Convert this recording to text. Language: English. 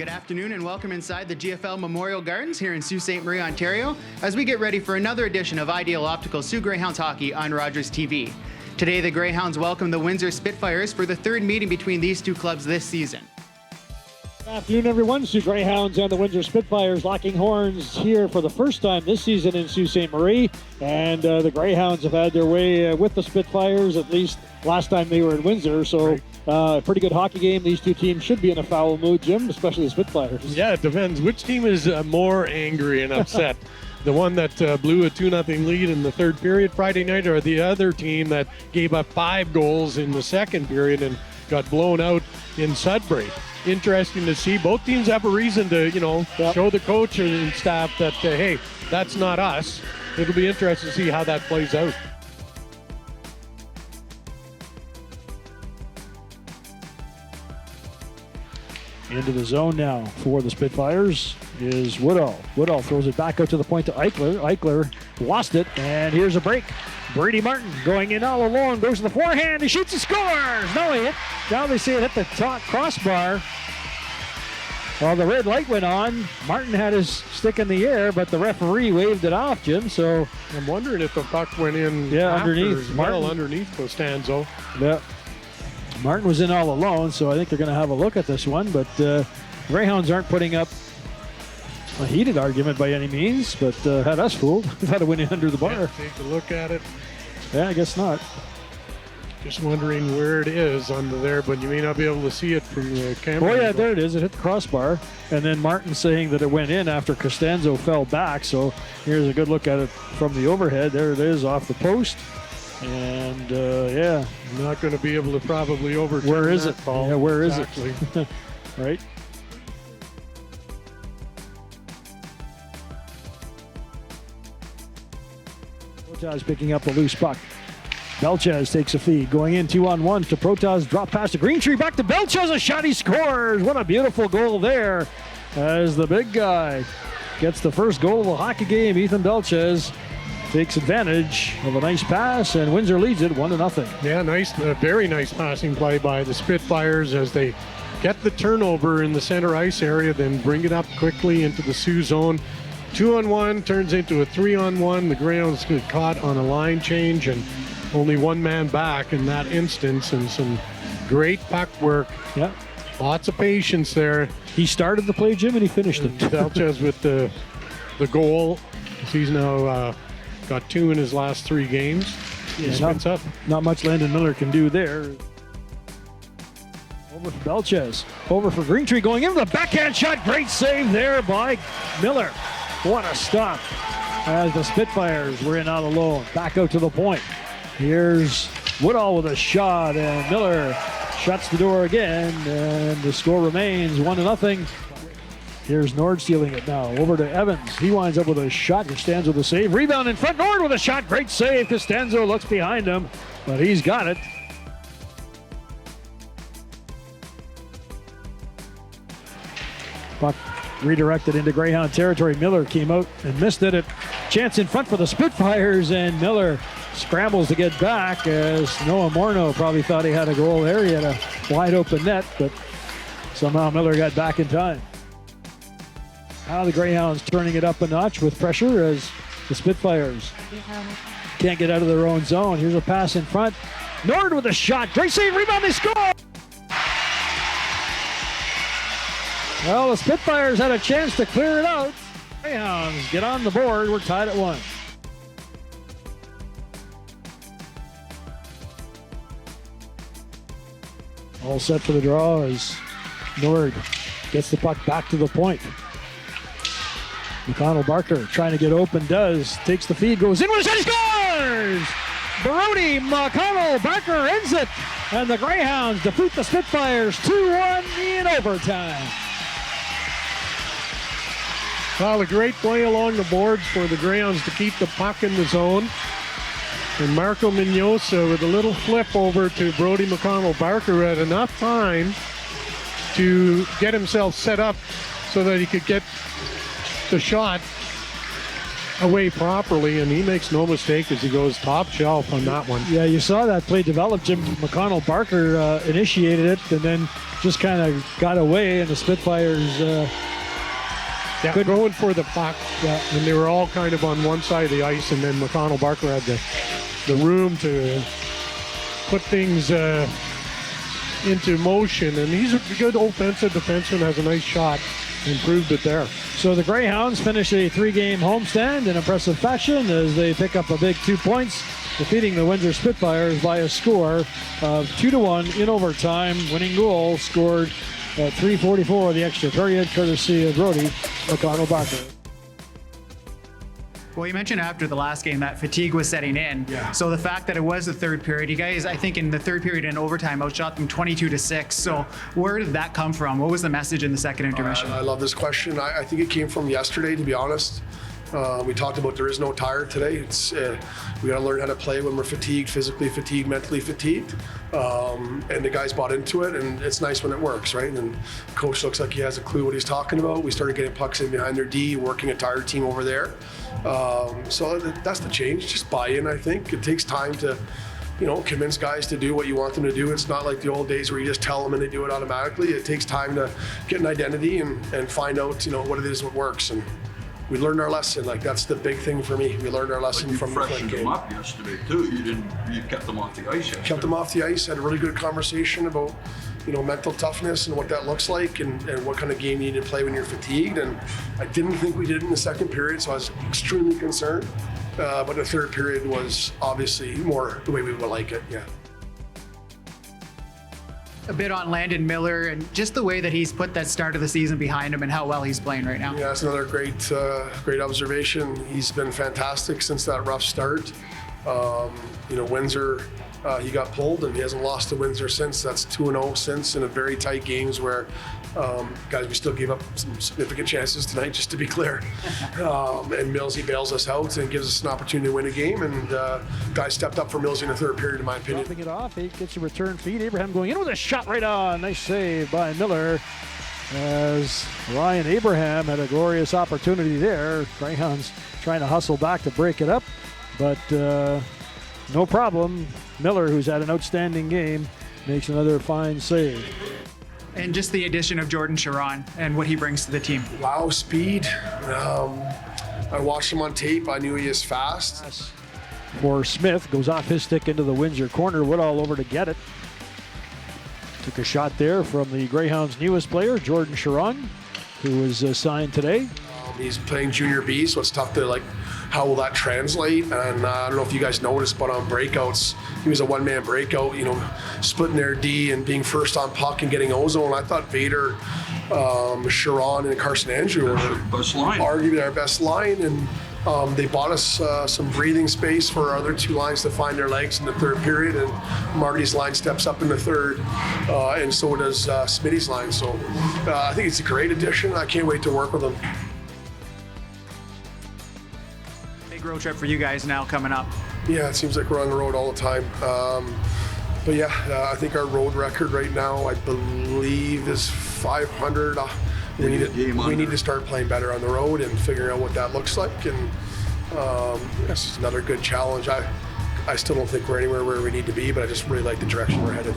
Good afternoon and welcome inside the GFL Memorial Gardens here in Sault Ste. Marie, Ontario, as we get ready for another edition of Ideal Optical Soo Greyhounds hockey on Rogers TV. Today, the Greyhounds welcome the Windsor Spitfires for the third meeting between these two clubs this season. Good afternoon, everyone. Soo Greyhounds and the Windsor Spitfires locking horns here for the first time this season in Sault Ste. Marie. And the Greyhounds have had their way with the Spitfires, at least last time they were in Windsor. So pretty good hockey game. These two teams should be in a foul mood, Jim, especially the Spitfires. Yeah, it depends. Which team is more angry and upset? The one that blew a 2-0 lead in the third period Friday night, or the other team that gave up 5 goals in the second period and got blown out in Sudbury? Interesting to see. Both teams have a reason to, show the coach and staff that, hey, that's not us. It'll be interesting to see how that plays out. Into the zone now for the Spitfires is Woodall. Woodall throws it back out to the point to Eichler. Eichler lost it, and here's a break. Brady Martin going in all alone, goes to the forehand, he shoots and scores! Now they see it hit the top crossbar. Well, the red light went on. Martin had his stick in the air, but the referee waved it off, Jim, so... I'm wondering if the puck went in underneath Martin. Underneath Costanzo. Yeah. Martin was in all alone, so I think they're going to have a look at this one, but Greyhounds aren't putting up a heated argument by any means, but had us fooled. Thought it went in under the bar. Yeah, take a look at it. Yeah, I guess not. Just wondering where it is under there, but you may not be able to see it from the camera. Oh yeah, there it is. It hit the crossbar. And then Martin saying that it went in after Costanzo fell back. So here's a good look at it from the overhead. There it is off the post. And yeah. Not going to be able to probably overturn Where is that it? call. Yeah, where is exactly. it? Right. Protaz picking up the loose puck. Belchez takes a feed, going in 2-on-1 to Protaz, drop past the green tree, back to Belchez, a shot, he scores! What a beautiful goal there, as the big guy gets the first goal of the hockey game. Ethan Belchez takes advantage of a nice pass, and Windsor leads it 1-0. Yeah, nice, very nice passing play by the Spitfires as they get the turnover in the center ice area, then bring it up quickly into the Sioux zone. 2-on-1 turns into a 3-on-1. The Greyhounds get caught on a line change, and only one man back in that instance, and some great puck work. Yeah. Lots of patience there. He started the play, Jim, and he finished it. Belchez with the goal. He's now got 2 in his last 3 games. Yeah, not much Landon Miller can do there. Over for Belchez. Over for Greentree, going in with a backhand shot. Great save there by Miller. What a stop as the Spitfires were in out alone. Back out to the point. Here's Woodall with a shot, and Miller shuts the door again, and the score remains 1-0. Here's Nord stealing it now. Over to Evans. He winds up with a shot. Costanzo with a save. Rebound in front. Nord with a shot. Great save. Costanzo looks behind him, but he's got it. Puck redirected into Greyhound territory. Miller came out and missed it. Chance in front for the Spitfires, and Miller scrambles to get back as Noah Morneau probably thought he had a goal there. He had a wide open net, but somehow Miller got back in time. Now the Greyhounds turning it up a notch with pressure as the Spitfires can't get out of their own zone. Here's a pass in front. Nord with a shot. Great save, rebound, they score! Well, the Spitfires had a chance to clear it out. Greyhounds get on the board. We're tied at 1. All set for the draw as Nord gets the puck back to the point. McConnell-Barker trying to get open, takes the feed, goes in with a shot, he scores! Brodie McConnell-Barker ends it, and the Greyhounds defeat the Spitfires 2-1 in overtime. Well, a great play along the boards for the Greyhounds to keep the puck in the zone. And Marco Mignosa with a little flip over to Brodie McConnell-Barker had enough time to get himself set up so that he could get the shot away properly, and he makes no mistake as he goes top shelf on that one. Yeah, you saw that play develop. Jim McConnell-Barker initiated it and then just kind of got away, and the Spitfires Going for the puck. Yeah. And they were all kind of on one side of the ice, and then McConnell-Barker had the room to put things into motion. And he's a good offensive defenseman, has a nice shot, improved it there. So the Greyhounds finish a 3-game homestand in impressive fashion as they pick up a big 2 points, defeating the Windsor Spitfires by a score of 2-1 in overtime. Winning goal scored at 3:44 of the extra period, courtesy of Brodie McConnell-Barker. Well, you mentioned after the last game that fatigue was setting in. Yeah. So the fact that it was the third period, you guys, I think in the third period in overtime, outshot them 22-6. So where did that come from? What was the message in the second intermission? I love this question. I think it came from yesterday, to be honest. We talked about there is no tired today. It's we got to learn how to play when we're fatigued, physically fatigued, mentally fatigued. And the guys bought into it, and it's nice when it works, right? And the coach looks like he has a clue what he's talking about. We started getting pucks in behind their D, working a tired team over there. So that's the change, just buy-in, I think. It takes time to, convince guys to do what you want them to do. It's not like the old days where you just tell them and they do it automatically. It takes time to get an identity and find out, what it is, what works. And we learned our lesson. Like, that's the big thing for me. We learned our lesson from the Flint game. You freshened them up yesterday too. You kept them off the ice yesterday. Kept them off the ice. Had a really good conversation about, mental toughness and what that looks like, and what kind of game you need to play when you're fatigued. And I didn't think we did it in the second period, so I was extremely concerned. But the third period was obviously more the way we would like it. Yeah. A bit on Landon Miller and just the way that he's put that start of the season behind him and how well he's playing right now. Yeah, that's another great observation. He's been fantastic since that rough start. Windsor, he got pulled and he hasn't lost to Windsor since. That's 2-0 since, in a very tight games where, guys, we still gave up some significant chances tonight, just to be clear. And Millsy bails us out and gives us an opportunity to win a game. And guys stepped up for Millsy in the third period, in my opinion. Dropping it off, he gets a return feed. Abraham going in with a shot right on. Nice save by Miller, as Ryan Abraham had a glorious opportunity there. Greyhounds trying to hustle back to break it up, but no problem. Miller, who's had an outstanding game, makes another fine save. And just the addition of Jordan Sharon and what he brings to the team. Wow, speed. I watched him on tape. I knew he is fast. For Smith, goes off his stick into the Windsor corner. Woodall over to get it. Took a shot there from the Greyhounds' newest player, Jordan Sharon, who was signed today. He's playing junior B, so it's tough to how will that translate? And I don't know if you guys noticed, but on breakouts, he was a one-man breakout, splitting their D and being first on puck and getting ozone. I thought Vader, Sharon, and Carson Andrew were arguably our best line, and they bought us some breathing space for our other two lines to find their legs in the third period, and Marty's line steps up in the third, and so does Smitty's line. So I think it's a great addition. I can't wait to work with him. Big road trip for you guys now coming up. Yeah, it seems like we're on the road all the time. But yeah, I think our road record right now, I believe, is 500. We need to start playing better on the road and figuring out what that looks like. And this is another good challenge. I still don't think we're anywhere where we need to be, but I just really like the direction we're headed.